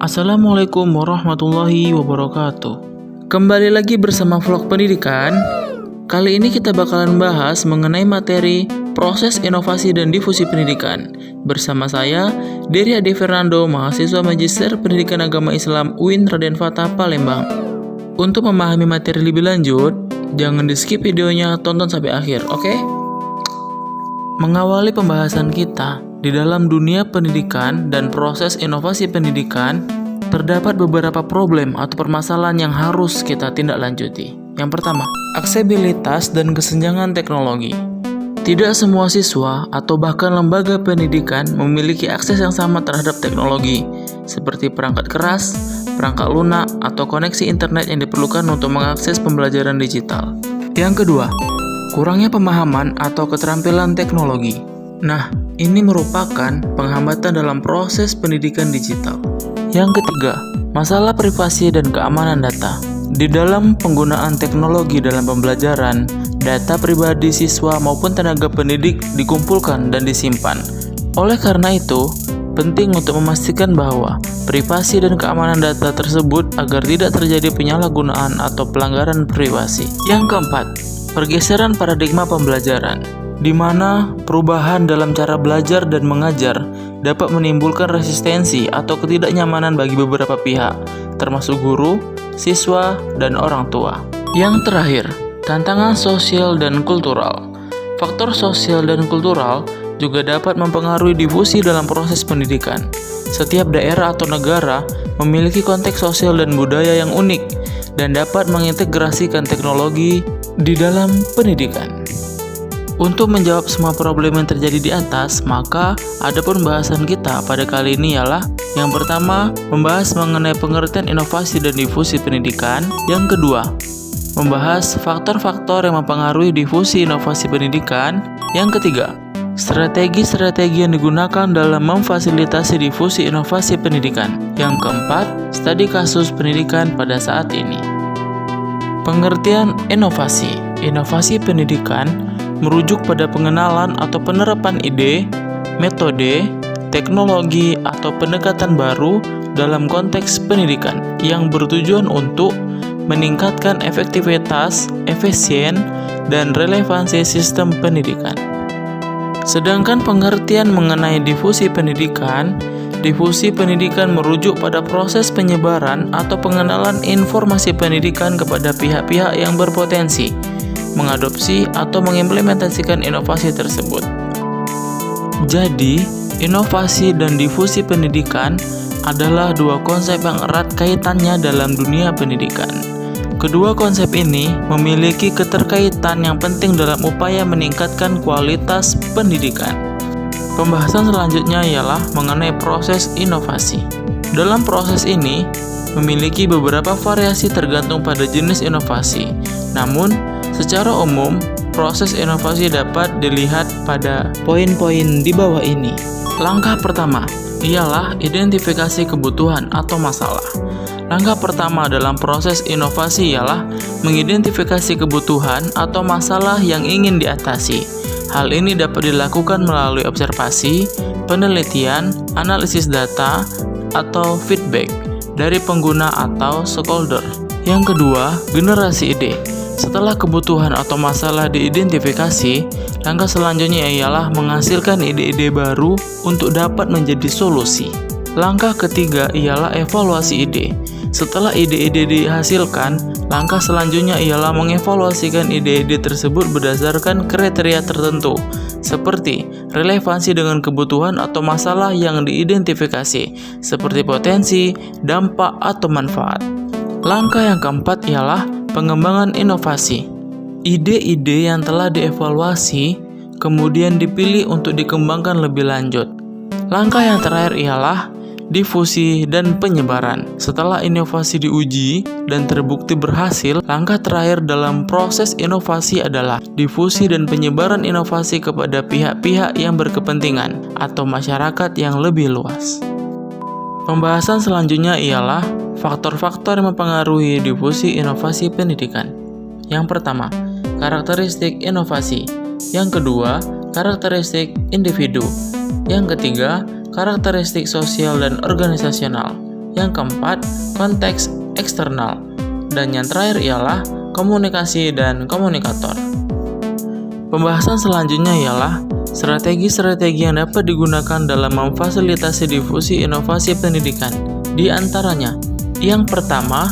Assalamualaikum warahmatullahi wabarakatuh. Kembali lagi bersama vlog pendidikan. Kali ini kita bakalan bahas mengenai materi proses inovasi dan difusi pendidikan. Bersama saya, Dery Ade Fernando, mahasiswa Magister Pendidikan Agama Islam UIN Raden Fatah, Palembang. Untuk memahami materi lebih lanjut, jangan di skip videonya, tonton sampai akhir, oke? Mengawali pembahasan kita, di dalam dunia pendidikan dan proses inovasi pendidikan, terdapat beberapa problem atau permasalahan yang harus kita tindak lanjuti. Yang pertama, aksesibilitas dan kesenjangan teknologi. Tidak semua siswa atau bahkan lembaga pendidikan memiliki akses yang sama terhadap teknologi, seperti perangkat keras, perangkat lunak, atau koneksi internet yang diperlukan untuk mengakses pembelajaran digital. Yang kedua, kurangnya pemahaman atau keterampilan teknologi. Nah, ini merupakan penghambatan dalam proses pendidikan digital. Yang ketiga, masalah privasi dan keamanan data. Di dalam penggunaan teknologi dalam pembelajaran, data pribadi siswa maupun tenaga pendidik dikumpulkan dan disimpan. Oleh karena itu, penting untuk memastikan bahwa privasi dan keamanan data tersebut agar tidak terjadi penyalahgunaan atau pelanggaran privasi. Yang keempat, pergeseran paradigma pembelajaran, di mana perubahan dalam cara belajar dan mengajar dapat menimbulkan resistensi atau ketidaknyamanan bagi beberapa pihak, termasuk guru, siswa, dan orang tua. Yang terakhir, tantangan sosial dan kultural. Faktor sosial dan kultural juga dapat mempengaruhi difusi dalam proses pendidikan. Setiap daerah atau negara memiliki konteks sosial dan budaya yang unik dan dapat mengintegrasikan teknologi di dalam pendidikan. Untuk menjawab semua problem yang terjadi di atas, maka ada pembahasan kita pada kali ini ialah yang pertama, membahas mengenai pengertian inovasi dan difusi pendidikan. Yang kedua, membahas faktor-faktor yang mempengaruhi difusi inovasi pendidikan. Yang ketiga, strategi-strategi yang digunakan dalam memfasilitasi difusi inovasi pendidikan. Yang keempat, studi kasus pendidikan pada saat ini. Pengertian inovasi. Inovasi pendidikan merujuk pada pengenalan atau penerapan ide, metode, teknologi, atau pendekatan baru dalam konteks pendidikan yang bertujuan untuk meningkatkan efektivitas, efisien, dan relevansi sistem pendidikan. Sedangkan pengertian mengenai difusi pendidikan merujuk pada proses penyebaran atau pengenalan informasi pendidikan kepada pihak-pihak yang berpotensi mengadopsi atau mengimplementasikan inovasi tersebut. Jadi, inovasi dan difusi pendidikan adalah dua konsep yang erat kaitannya dalam dunia pendidikan. Kedua konsep ini memiliki keterkaitan yang penting dalam upaya meningkatkan kualitas pendidikan. Pembahasan selanjutnya ialah mengenai proses inovasi. Dalam proses ini, memiliki beberapa variasi tergantung pada jenis inovasi. Namun, secara umum, proses inovasi dapat dilihat pada poin-poin di bawah ini. Langkah pertama ialah identifikasi kebutuhan atau masalah. Langkah pertama dalam proses inovasi ialah mengidentifikasi kebutuhan atau masalah yang ingin diatasi. Hal ini dapat dilakukan melalui observasi, penelitian, analisis data, atau feedback dari pengguna atau stakeholder. Yang kedua, generasi ide. Setelah kebutuhan atau masalah diidentifikasi, langkah selanjutnya ialah menghasilkan ide-ide baru untuk dapat menjadi solusi. Langkah ketiga ialah evaluasi ide. Setelah ide-ide dihasilkan, langkah selanjutnya ialah mengevaluasikan ide-ide tersebut berdasarkan kriteria tertentu, seperti relevansi dengan kebutuhan atau masalah yang diidentifikasi, seperti potensi, dampak, atau manfaat. Langkah yang keempat ialah pengembangan inovasi. Ide-ide yang telah dievaluasi kemudian dipilih untuk dikembangkan lebih lanjut. Langkah yang terakhir ialah difusi dan penyebaran. Setelah inovasi diuji dan terbukti berhasil, langkah terakhir dalam proses inovasi adalah difusi dan penyebaran inovasi kepada pihak-pihak yang berkepentingan atau masyarakat yang lebih luas. Pembahasan selanjutnya ialah faktor-faktor yang mempengaruhi difusi inovasi pendidikan. Yang pertama, karakteristik inovasi. Yang kedua, karakteristik individu. Yang ketiga, karakteristik sosial dan organisasional. Yang keempat, konteks eksternal. Dan yang terakhir ialah komunikasi dan komunikator. Pembahasan selanjutnya ialah strategi-strategi yang dapat digunakan dalam memfasilitasi difusi inovasi pendidikan. Di antaranya, yang pertama,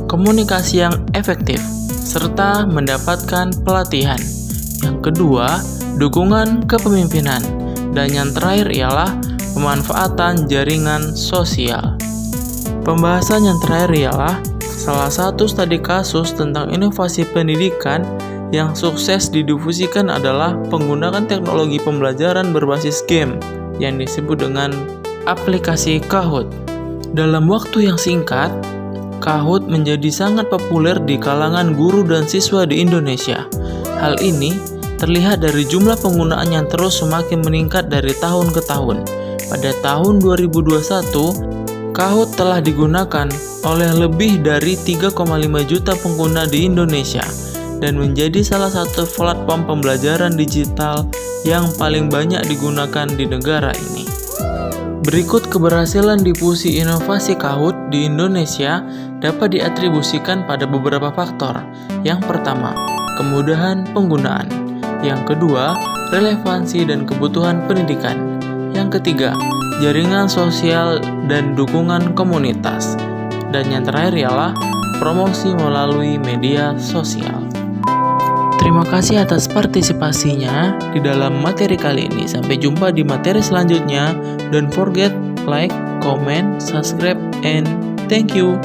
komunikasi yang efektif, serta mendapatkan pelatihan. Yang kedua, dukungan kepemimpinan. Dan yang terakhir ialah pemanfaatan jaringan sosial. Pembahasan yang terakhir ialah salah satu studi kasus tentang inovasi pendidikan yang sukses didifusikan adalah penggunaan teknologi pembelajaran berbasis game yang disebut dengan aplikasi Kahoot. Dalam waktu yang singkat, Kahoot menjadi sangat populer di kalangan guru dan siswa di Indonesia. Hal ini terlihat dari jumlah penggunaan yang terus semakin meningkat dari tahun ke tahun. Pada tahun 2021, Kahoot telah digunakan oleh lebih dari 3,5 juta pengguna di Indonesia dan menjadi salah satu platform pembelajaran digital yang paling banyak digunakan di negara ini. Berikut keberhasilan difusi inovasi Kahoot di Indonesia dapat diatribusikan pada beberapa faktor. Yang pertama, kemudahan penggunaan. Yang kedua, relevansi dan kebutuhan pendidikan. Yang ketiga, jaringan sosial dan dukungan komunitas. Dan yang terakhir ialah promosi melalui media sosial. Terima kasih atas partisipasinya di dalam materi kali ini. Sampai jumpa di materi selanjutnya. Don't forget like, comment, subscribe, and thank you.